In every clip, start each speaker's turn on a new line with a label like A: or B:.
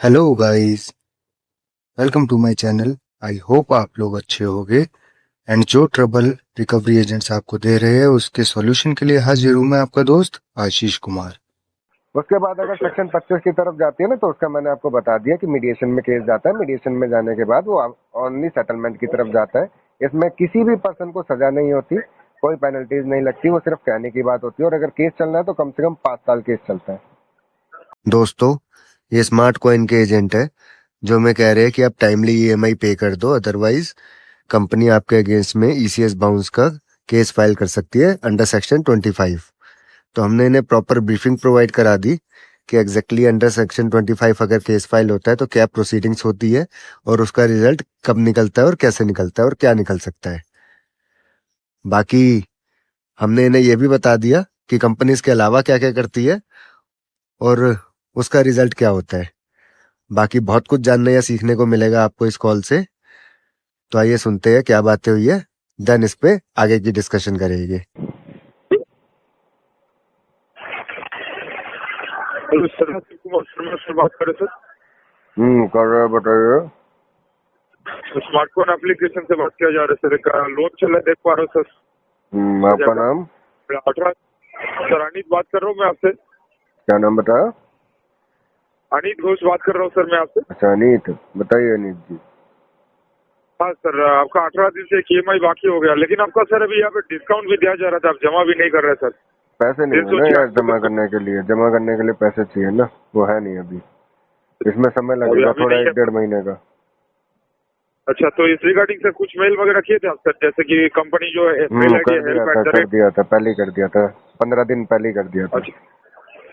A: Hello guys, welcome to my channel. I hope आप लोग अच्छे होंगे एंड जो ट्रबल रिकवरी एजेंट्स आपको दे रहे हैं उसके सॉल्यूशन के लिए हाजिर हूं मैं आपका दोस्त आशीष कुमार।
B: उसके बाद अगर सेक्शन 25 की तरफ जाती है ना, तो उसका मैंने आपको बता दिया कि मीडिएशन में केस जाता है। मीडिएशन में जाने के बाद वो ओनली सेटलमेंट की तरफ जाता है। इसमें किसी भी पर्सन को सजा नहीं होती, कोई पेनल्टीज नहीं लगती, वो सिर्फ कहने की बात होती है। और अगर केस चलना है तो कम से कम 5 साल केस चलता है।
A: दोस्तों, ये स्मार्ट कॉइन के एजेंट है जो मैं कह रहे हैं कि आप टाइमली ईएमआई पे कर दो, अदरवाइज कंपनी आपके अगेंस्ट में ईसीएस बाउंस का केस फाइल कर सकती है अंडर सेक्शन 25। तो हमने इन्हें प्रॉपर ब्रीफिंग प्रोवाइड करा दी कि एग्जैक्टली अंडर सेक्शन 25 अगर केस फाइल होता है तो क्या प्रोसीडिंग्स होती है और उसका रिजल्ट कब निकलता है और कैसे निकलता है और क्या निकल सकता है। बाकी हमने इन्हें यह भी बता दिया कि कंपनी इसके अलावा क्या क्या करती है और उसका रिजल्ट क्या होता है। बाकी बहुत कुछ जानने या सीखने को मिलेगा आपको इस कॉल से। तो आइए सुनते हैं क्या बातें हुई है, देन इस पे आगे की डिस्कशन करेंगे।
C: हेलो सर, कुमार शर्मा से बात कर रहे
B: कर रहे हैं, बताइए।
C: सर। स्मार्टफोन एप्लीकेशन से बात किया जा रहा है सर। एक लोन चल रहा है, देख पा रहा हूँ सर।
B: आपका नाम?
C: 18 सर, अनित बात कर रहा हूँ मैं आपसे।
B: क्या नाम बताया?
C: अनित घोष बात कर रहा हूँ सर मैं आपसे।
B: अच्छा, अनीत। बताइए अनीत जी।
C: हाँ सर, आपका 18 दिन से एक EMI बाकी हो गया, लेकिन आपका सर अभी यहाँ पे डिस्काउंट भी दिया जा रहा था, आप जमा भी नहीं कर रहे सर।
B: पैसे नहीं है ना यार, जमा करने के लिए। जमा करने के लिए पैसे चाहिए ना, वो है नहीं अभी। इसमें समय
C: अभी
B: लगेगा
C: अभी
B: थोड़ा,
C: नहीं है।
B: 1-1.5 महीने का।
C: अच्छा, तो इस रिगार्डिंग सर कुछ मेल वगैरह किए थे आप सर, जैसे कि कंपनी जो मेल आई डी
B: कर दिया
C: हेल्प
B: था,
C: एट द
B: कर
C: रेट।
B: दिया था, पहले ही कर दिया था। 15 दिन पहले ही कर दिया था।
C: अच्छा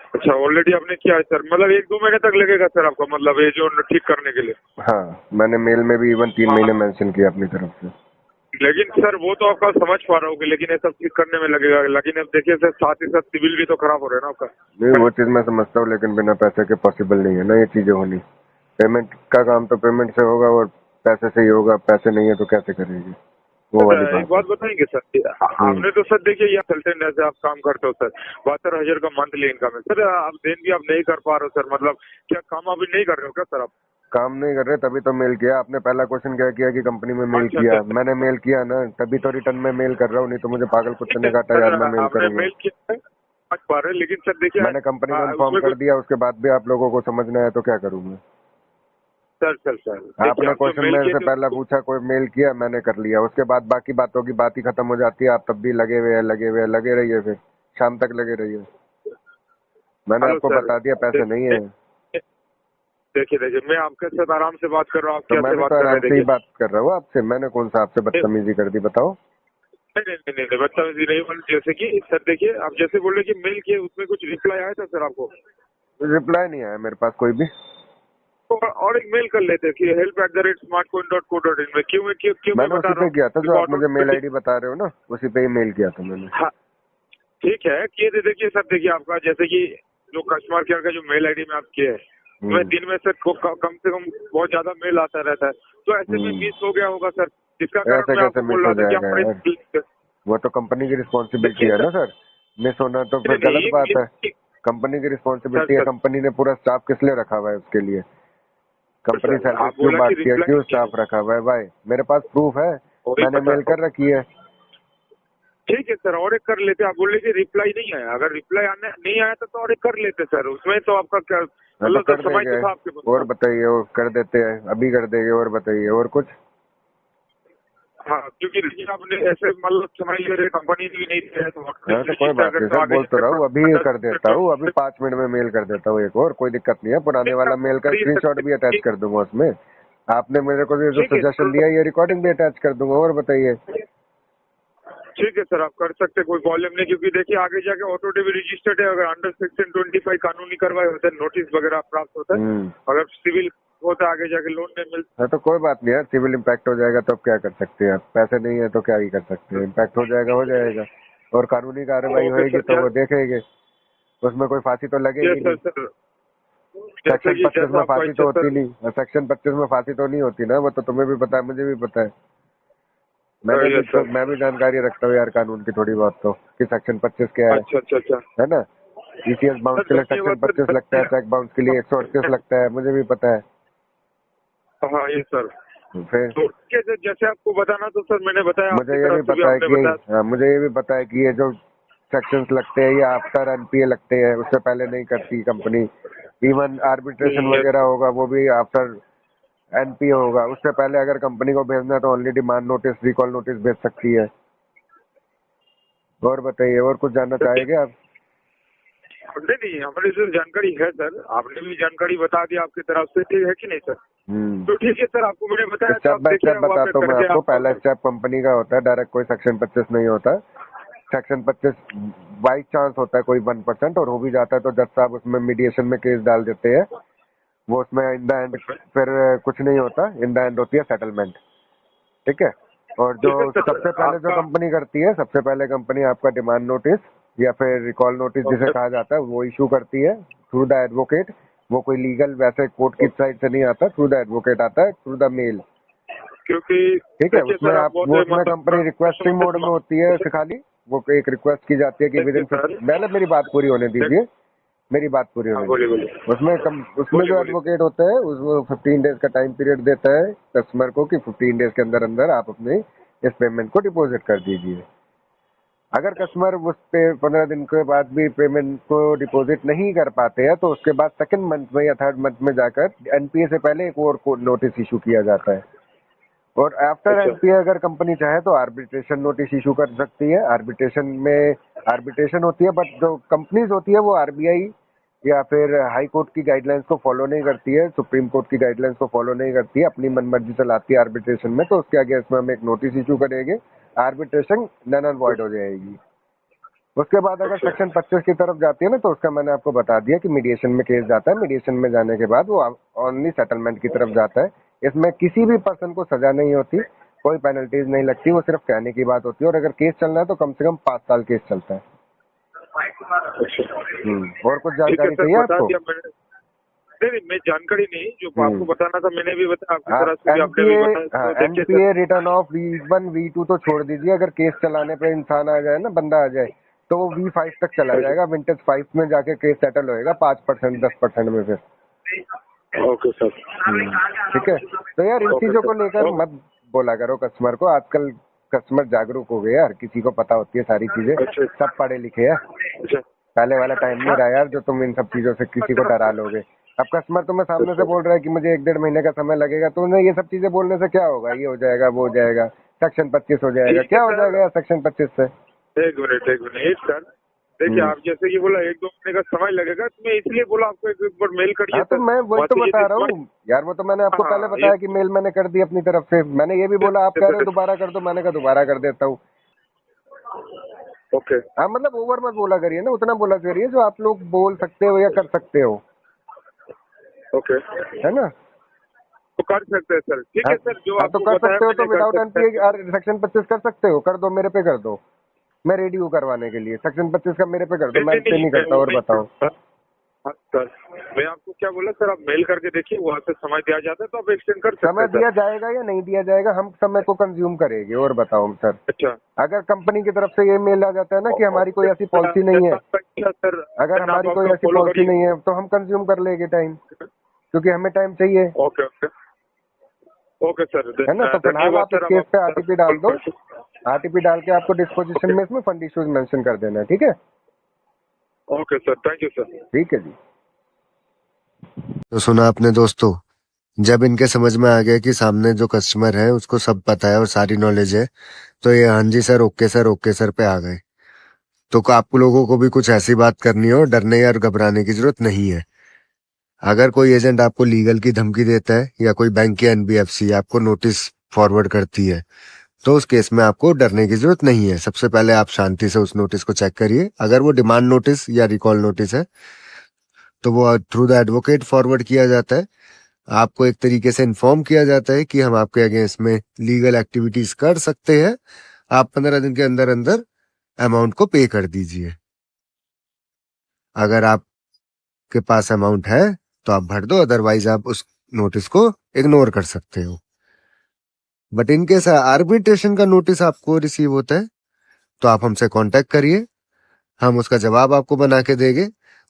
C: अच्छा, ऑलरेडी आपने किया है सर। मतलब 1-2 महीने तक लगेगा सर आपको, मतलब ये जो ठीक करने के लिए।
B: हाँ, मैंने मेल में भी इवन 3 महीने
C: हाँ,
B: मेंशन किया अपनी तरफ से।
C: लेकिन सर वो तो आपका समझ पा रहा हूँ कि, लेकिन ये सब ठीक करने में लगेगा। लेकिन अब देखिए सर, साथ ही साथ सिविल भी तो खराब हो रहा है ना
B: नहीं,
C: आपका।
B: वो चीज़ मैं समझता हूँ, लेकिन बिना पैसे के पॉसिबल नहीं है ना ये चीज़ें होनी। पेमेंट का काम तो पेमेंट से होगा और पैसे से ही होगा। पैसे नहीं है तो कैसे करेंगे, वो वाली
C: सर एक
B: बात है।
C: बात बताएंगे सर,
B: हम्म
C: आपने तो सर देखिए यहाँ कंसल्टेंट ऐसे आप काम करते हो सर, 72,000 का मंथली इनकम है सर। आप देन भी आप नहीं कर पा रहे हो सर, मतलब क्या काम अभी नहीं कर रहे हो क्या सर आप?
B: काम नहीं कर रहे तभी तो मेल किया। आपने पहला क्वेश्चन क्या किया कि कंपनी में मेल
C: अच्छा
B: किया?
C: अच्छा,
B: मैंने मेल किया ना, तभी तो रिटर्न में मेल कर रहा हूँ। नहीं तो मुझे पागल कुत्ते
C: ठीक
B: ने
C: है
B: काटा
C: सर,
B: यार, मैं मेल
C: आपने
B: करूंगा।
C: मेल किया है, समझ पा रहे हैं, लेकिन सर देखिए
B: मैंने कंपनी को इन्फॉर्म
C: उसमें
B: कर
C: कुछ।
B: दिया, उसके बाद भी आप लोगों को समझना है तो क्या करूँ मैं?
C: सर सर सर देखिए,
B: आपने
C: आप जो
B: क्वेश्चन
C: मेल
B: मेरे
C: किए
B: से
C: थे
B: पहला पूछा, कोई मेल किया, मैंने कर लिया। उसके बाद बाकी बातों की बात ही खत्म हो जाती है। आप तब भी लगे हुए हैं, लगे हुए हैं, लगे रहिए, फिर शाम तक लगे रहिए। मैंने
C: हेलो
B: आपको
C: सर,
B: बता दिया पैसे नहीं है।
C: देखिए देखिए, मैं आपके साथ आराम से बात कर रहा हूँ, आप
B: तो मैं
C: कैसे
B: भी
C: बात
B: तो
C: कर रहे
B: आराम
C: हैं
B: से ही
C: देखिए।
B: बात कर रहा हूँ आपसे। मैंने कौन सा आपसे बदतमीजी कर दी, बताओ?
C: नहीं नहीं नहीं नहीं, बदतमीजी नहीं बोल। जैसे कि सर देखिए, आप जैसे बोल रहे कि मेल किए, उसमें कुछ रिप्लाई आया था सर आपको?
B: रिप्लाई नहीं आया मेरे पास कोई भी।
C: तो और एक मेल कर लेते कि help@smartcoin.co.in में क्यों क्यों क्यों मैं
B: मैंने
C: बता
B: उसी
C: रहा
B: पे
C: हूँ,
B: किया था जो
C: देखो
B: आप मुझे मेल
C: ऑटोमेटिक।
B: आईडी बता रहे हो ना, उसी पे ही मेल किया था मैंने।
C: हाँ ठीक है, किए थे। देखिए सर, देखिए आपका जैसे कि जो कस्टमर केयर का जो मेल आईडी में आप किए हैं, उसमें
B: हम्म
C: दिन में सर कम से कम बहुत ज्यादा मेल आता रहता है, तो ऐसे में
B: हम्म
C: मिस हो गया होगा सर, जिसका कारण
B: ऐसे
C: मैं
B: कैसे
C: आपको
B: मिस
C: बोल
B: हो
C: रहा था कि
B: जाएगा
C: आप
B: यार?
C: बड़े।
B: वो तो कंपनी की रिस्पॉन्सिबिलिटी
C: देखिए
B: है
C: सर,
B: ना सर। मिस होना तो फिर
C: नहीं
B: गलत बात है।
C: नहीं,
B: कंपनी की
C: सर
B: रिस्पॉन्सिबिलिटी है।
C: सर
B: कंपनी ने पूरा स्टाफ किस लिए रखा हुआ है उसके लिए? कंपनी
C: सर
B: सैलरी
C: आप
B: क्यों
C: बोला कि
B: बांटती है?
C: रिप्लाई
B: क्यों
C: नहीं
B: स्टाफ रखा हुआ है भाई? मेरे पास प्रूफ है,
C: वही
B: मैंने
C: बता
B: मेल
C: रहा हूँ।
B: कर रखी है।
C: ठीक है सर, और एक कर लेते। आप बोल रहे कि रिप्लाई नहीं आया, अगर रिप्लाई आने नहीं आया तो और एक कर लेते सर। उसमें तो आपका क्या
B: हाँ तो
C: मतलब, तो
B: कर
C: समय तो
B: देंगे।
C: था आपके
B: और
C: पास।
B: बताइए, और कर देते हैं, अभी कर देंगे। और बताइए, और कुछ?
C: हाँ, क्योंकि देखिए आपने ऐसे मतलब समय ले रहे, कंपनी भी नहीं दे रहे, तो
B: हाँ तो कोई
C: रजिस्टर
B: बात
C: कर
B: नहीं
C: तो
B: सर,
C: आगे
B: बोल तो
C: जाके
B: रहा हूँ, अभी कर देता हूँ। अभी
C: नहीं
B: 5 मिनट में मेल कर देता हूँ एक और, कोई दिक्कत नहीं है। पुराने वाला मेल का
C: कर ही
B: स्क्रीनशॉट भी अटैच
C: सकते।
B: कर दूंगा उसमें। आपने मेरे को ये जो
C: ठीक है
B: सजेशन दिया, ये रिकॉर्डिंग भी अटैच कर दूंगा। और बताइए।
C: ठीक है सर, आप कर सकते, कोई प्रॉब्लम नहीं। क्योंकि देखिए आगे जाके ऑटो डेबिट रजिस्टर्ड है, अगर अंडर सेक्शन 25 कानूनी कार्रवाई होता है, नोटिस वगैरह प्राप्त होता है।
B: हम्म
C: अगर सिविल होता है, आगे जाके लोन नहीं मिलता।
B: हाँ तो कोई बात नहीं यार, सिविल इम्पैक्ट हो जाएगा तो अब क्या कर सकते हैं? आप पैसे नहीं है तो क्या ही कर सकते हैं? इम्पैक्ट हो जाएगा, हो जाएगा। और कानूनी कार्रवाई
C: ओके
B: होएगी तो
C: सर,
B: वो देखेंगे। उसमें कोई फांसी तो लगेगी
C: जैसा
B: नहीं।
C: सर, जैसे
B: सेक्शन
C: कि
B: 25
C: जैसा
B: में
C: आपका
B: फांसी
C: इच्छा
B: तो होती
C: सर।
B: नहीं। सेक्शन 25 में फांसी तो नहीं होती ना, वो तो तुम्हें भी पता है, मुझे भी पता है। मैंने भी
C: यस
B: तो
C: सर।
B: मैं भी जानकारी रखता हूँ यार कानून की थोड़ी बहुत तो, कि सेक्शन 25 क्या
C: अच्छा अच्छा अच्छा,
B: है ना? ईसीएस बाउंस के लिए
C: सर,
B: सेक्शन 25 लगता है, चेक बाउंस के लिए 138 लगता है, मुझे भी पता है।
C: हाँ ये सर।
B: फिर
C: तो कैसे जैसे आपको बताना तो सर मैंने बताया,
B: मुझे
C: आपकी
B: ये भी
C: तरफ से भी
B: पता है
C: आपने
B: कि
C: बताया।
B: मुझे ये भी पता है कि ये जो सेक्शंस लगते हैं ये आफ्टर एनपीए लगते हैं, उससे पहले नहीं करती कंपनी। इवन आर्बिट्रेशन
C: Yes,
B: वगैरह होगा वो भी आफ्टर एनपीए होगा, उससे पहले अगर कंपनी को भेजना है तो only demand notice, recall notice भेज सकती है। और बताइए, और कुछ जानना चाहेंगे आप?
C: नहीं हमारी जो जानकारी है सर, आपने भी जानकारी बता दी आपकी तरफ से, ठीक है कि नहीं सर? तो ठीक है सर, आपको मैंने बताया तो
B: स्टेप
C: आप
B: बाय
C: देखिए
B: स्टेप
C: वहाँ पे
B: बताता हूँ मैं
C: करके
B: आपको।
C: आप।
B: पहला स्टेप कंपनी का होता है, डायरेक्ट कोई सेक्शन 25 नहीं होता। सेक्शन 25 बाई चांस होता है कोई 1%, और हो भी जाता है तो जज साहब उसमें मीडिएशन में केस डाल देते हैं। वो उसमें इन द एंड फिर कुछ नहीं होता, इन द एंड होती है सेटलमेंट। ठीक है। और जो
C: ठीक है सर,
B: सबसे पहले जो
C: आपका
B: कंपनी करती है, सबसे पहले कंपनी आपका डिमांड नोटिस या फिर रिकॉल नोटिस जिसे कहा जाता है वो इशू करती है थ्रू द एडवोकेट। वो कोई लीगल वैसे कोर्ट की साइड से नहीं आता, थ्रू द एडवोकेट आता है, थ्रू द मेल।
C: क्योंकि
B: ठीक है।
C: देखिए
B: उसमें
C: सर, आप
B: आप
C: बहुत
B: वो उसमें कंपनी रिक्वेस्टिंग मोड में होती है खाली। वो एक रिक्वेस्ट की जाती है कि विद इन, पहले मेरी बात पूरी होने दीजिए, मेरी बात पूरी
C: हाँ
B: होने
C: बोलिए
B: दीजिए।
C: बोलिए
B: उसमें
C: बोलिए
B: जो
C: बोलिए।
B: एडवोकेट होता है उसमें 15 डेज का टाइम पीरियड देता है कस्टमर को कि 15 डेज के अंदर अंदर आप अपने इस पेमेंट को डिपॉजिट कर दीजिए। अगर कस्टमर उस पे 15 दिन के बाद भी पेमेंट को डिपॉजिट नहीं कर पाते हैं तो उसके बाद सेकंड मंथ में या थर्ड मंथ में जाकर एनपीए से पहले एक और नोटिस इशू किया जाता है। और आफ्टर
C: अच्छा
B: एनपीए अगर कंपनी चाहे तो आर्बिट्रेशन नोटिस इशू कर सकती है। आर्बिट्रेशन होती है, बट जो कंपनीज होती है वो आरबीआई या फिर हाई कोर्ट की गाइडलाइंस को फॉलो नहीं करती है, सुप्रीम कोर्ट की गाइडलाइंस को फॉलो नहीं करती है, अपनी मनमर्जी चलाती है आर्बिट्रेशन में। तो उसके अगेंस्ट में हम एक नोटिस इशू करेंगे, आर्बिट्रेशन नन एंड वॉइड हो जाएगी। उसके बाद अगर
C: अच्छा
B: सेक्शन 25 की तरफ जाती है ना तो उसका मैंने आपको बता दिया कि मीडिएशन में केस जाता है। मीडिएशन में जाने के बाद वो ओनली सेटलमेंट की तरफ जाता है। इसमें किसी भी पर्सन को सजा नहीं होती, कोई पेनल्टीज नहीं लगती, वो सिर्फ कहने की बात होती है। और अगर केस चलना है तो कम से कम 5 साल केस चलता है। और कुछ
C: ठीक है
B: जानकारी
C: सर,
B: चाहिए
C: बता
B: आपको?
C: दिया मैंने। नहीं मैं जानकारी नहीं, जो आपको बताना था मैंने भी बताया, आपकी
B: आप
C: तरफ से भी आपने भी
B: एनपीए
C: बताया, तो देखिए sir.
B: NPA return of V1 V2 तो छोड़ दीजिए। अगर केस चलाने पे इंसान आ जाए ना, बंदा आ जाए, तो वो V5 तक चला जाएगा। विंटेज 5 में जाके केस सेटल होएगा 5% 10% में फिर।
C: Okay sir.
B: ठीक है। तो यार इन
C: ओके
B: चीजों को
C: सर।
B: लेकर मत बोला करो कस्टमर को। आजकल कस्टमर जागरूक हो गए यार, किसी को पता होती है सारी चीजें,
C: अच्छा
B: सब पढ़े लिखे हैं।
C: अच्छा
B: पहले वाला टाइम नहीं रहा यार जो तुम इन सब चीजों से किसी को डरा लोगे। अब कस्टमर तुम्हें सामने से बोल रहा है कि मुझे 1-1.5 महीने का समय लगेगा, तो उन्हें ये सब चीजें बोलने से क्या होगा? ये हो जाएगा, वो हो जाएगा, सेक्शन 25 हो जाएगा।
C: ठीक है
B: क्या हो
C: सर।
B: जाएगा यार सेक्शन 25 से?
C: एक मिनट सर, देखिए आप जैसे कि बोला 1-2 महीने का समय लगेगा, तो मैं इसलिए बोला आपको एक बार मेल करिए
B: हाँ तो
C: सर।
B: मैं वही
C: वहाँ
B: तो
C: से
B: बता
C: यदि
B: रहा हूँ यार। वो तो मैंने आपको
C: हाँ
B: पहले
C: ये
B: बताया कि मेल मैंने कर दी अपनी तरफ से। मैंने ये भी बोला आप कह रहे हो दोबारा कर दो, मैंने कहा दोबारा कर देता हूँ।
C: ओके
B: हाँ मतलब ओवर मत बोला करिए ना, उतना बोला करिए जो आप लोग बोल सकते हो या कर सकते हो,
C: ओके,
B: है ना?
C: तो कर सकते हैं सर। ठीक है सर, जो
B: हाँ तो
C: आपको
B: कर
C: बताया
B: सकते हो, तो
C: मैंने कर
B: विदाउट
C: सकते हैं।
B: एनपीए सेक्शन 25 कर सकते हो। कर दो, मेरे पे कर दो, मैं रेडी हूँ करवाने के लिए। सेक्शन 25 का मेरे पे कर दो, मैं पे नहीं करता। और बताओ।
C: हाँ, सर मैं आपको क्या बोला सर, आप मेल करके देखिए, वहाँ से समय दिया जाता है तो आप एक्सटेंड कर सकते
B: समय
C: हैं
B: दिया
C: सर।
B: जाएगा या नहीं दिया जाएगा, हम समय को कंज्यूम करेंगे। और बताओ सर,
C: अच्छा
B: अगर कंपनी की तरफ से ये मेल आ जाता है ना कि हमारी कोई ऐसी पॉलिसी नहीं है,
C: अच्छा सर,
B: अगर
C: आप
B: हमारी कोई
C: आपका
B: ऐसी
C: फॉलो
B: पॉलिसी
C: करिए।
B: नहीं है तो हम कंज्यूम कर लेंगे टाइम, क्योंकि हमें टाइम चाहिए,
C: ओके ओके ओके सर,
B: है ना? तो फिलहाल
C: धन्यवाद
B: आप इस
C: सर।
B: केस पे
C: आप
B: आरटीपी डाल दो। आरटीपी डाल के आपको डिस्पोजिशन में इसमें फंड इश्यूज मेंशन कर देना है। ठीक है?
C: Okay sir, thank you sir.
B: ठीक है जी।
A: तो सुना आपने दोस्तों, जब इनके समझ में आ गया कि सामने जो कस्टमर है उसको सब पता है और सारी नॉलेज है, तो ये हाँ जी सर, ओके सर पे आ गए। तो आप लोगों को भी कुछ ऐसी बात करनी हो, डरने या घबराने की जरूरत नहीं है। अगर कोई एजेंट आपको लीगल की धमकी देता है या कोई बैंक या एनबीएफसी आपको नोटिस फॉरवर्ड करती है, तो उस केस में आपको डरने की जरूरत नहीं है। सबसे पहले आप शांति से उस नोटिस को चेक करिए। अगर वो डिमांड नोटिस या रिकॉल नोटिस है तो वो थ्रू द एडवोकेट फॉरवर्ड किया जाता है। आपको एक तरीके से इन्फॉर्म किया जाता है कि हम आपके अगेंस्ट में लीगल एक्टिविटीज कर सकते हैं, आप 15 दिन के अंदर अंदर अमाउंट को पे कर दीजिए। अगर आपके पास अमाउंट है तो आप भर दो, अदरवाइज आप उस नोटिस को इग्नोर कर सकते हो। बट इन केस आर्बिट्रेशन का नोटिस आपको रिसीव होता है तो आप हमसे कांटेक्ट करिए, हम उसका जवाब आपको बना के देंगे।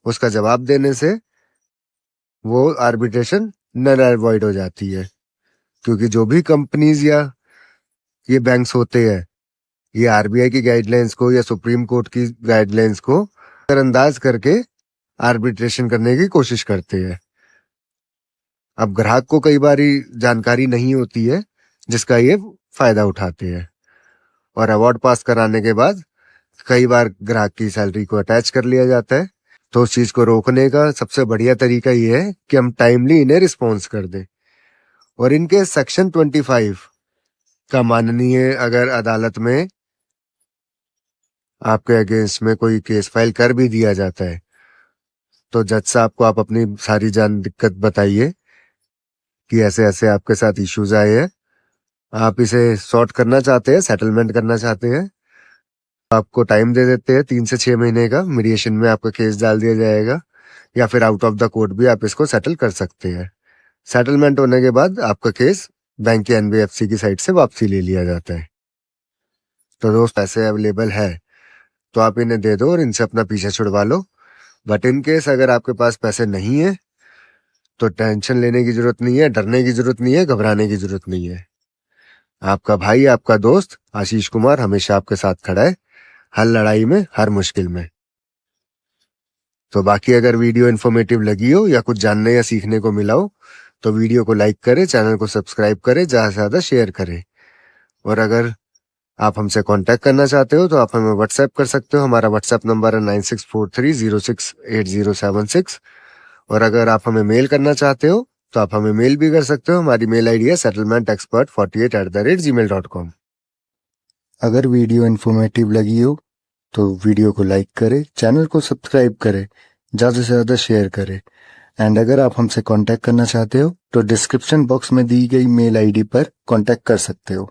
A: उसका जवाब देने से वो आर्बिट्रेशन नल एवॉइड हो जाती है। क्योंकि जो भी कंपनीज या ये बैंक्स होते हैं, ये आरबीआई की गाइडलाइंस को या सुप्रीम कोर्ट की गाइडलाइंस को नजरअंदाज करके आर्बिट्रेशन करने की कोशिश करते हैं। अब ग्राहक को कई बारी जानकारी नहीं होती है, जिसका ये फायदा उठाते हैं, और अवार्ड पास कराने के बाद कई बार ग्राहक की सैलरी को अटैच कर लिया जाता है। तो उस चीज को रोकने का सबसे बढ़िया तरीका ये है कि हम टाइमली इन्हें रिस्पॉन्स कर दें। और इनके सेक्शन 25 का माननीय अगर अदालत में आपके अगेंस्ट में कोई केस फाइल कर भी दिया जाता है, तो जज साहब को आप अपनी सारी जान दिक्कत बताइए कि ऐसे ऐसे आपके साथ इश्यूज आए हैं, आप इसे सॉर्ट करना चाहते हैं, सेटलमेंट करना चाहते हैं। आपको टाइम दे देते हैं 3 से 6 महीने का, मीडिएशन में आपका केस डाल दिया जाएगा, या फिर आउट ऑफ द कोर्ट भी आप इसको सेटल कर सकते हैं। सेटलमेंट होने के बाद आपका केस बैंक या एनबीएफसी की साइड से वापसी ले लिया जाता है। तो दोस्त पैसे अवेलेबल है तो आप इन्हें दे दो और इनसे अपना पीछा छुड़वा लो। बट इन केस अगर आपके पास पैसे नहीं है तो टेंशन लेने की जरूरत नहीं है, डरने की जरूरत नहीं है, घबराने की जरूरत नहीं है। आपका भाई, आपका दोस्त आशीष कुमार हमेशा आपके साथ खड़ा है, हर लड़ाई में, हर मुश्किल में। तो बाकी अगर वीडियो इन्फॉर्मेटिव लगी हो या कुछ जानने या सीखने को मिला हो तो वीडियो को लाइक करें, चैनल को सब्सक्राइब करें, ज्यादा से ज्यादा शेयर करें। और अगर आप हमसे कांटेक्ट करना चाहते हो तो आप हमें व्हाट्सएप कर सकते हो। हमारा व्हाट्सएप नंबर है 9643068076। और अगर आप हमें मेल करना चाहते हो तो आप हमें मेल भी कर सकते हो। हमारी मेल आईडी है settlementexpert48@gmail.com। अगर वीडियो इन्फॉर्मेटिव लगी हो तो वीडियो को लाइक करें, चैनल को सब्सक्राइब करें, ज़्यादा से ज़्यादा शेयर करें। एंड अगर आप हमसे कांटेक्ट करना चाहते हो तो डिस्क्रिप्शन बॉक्स में दी गई मेल आईडी पर कांटेक्ट कर सकते हो।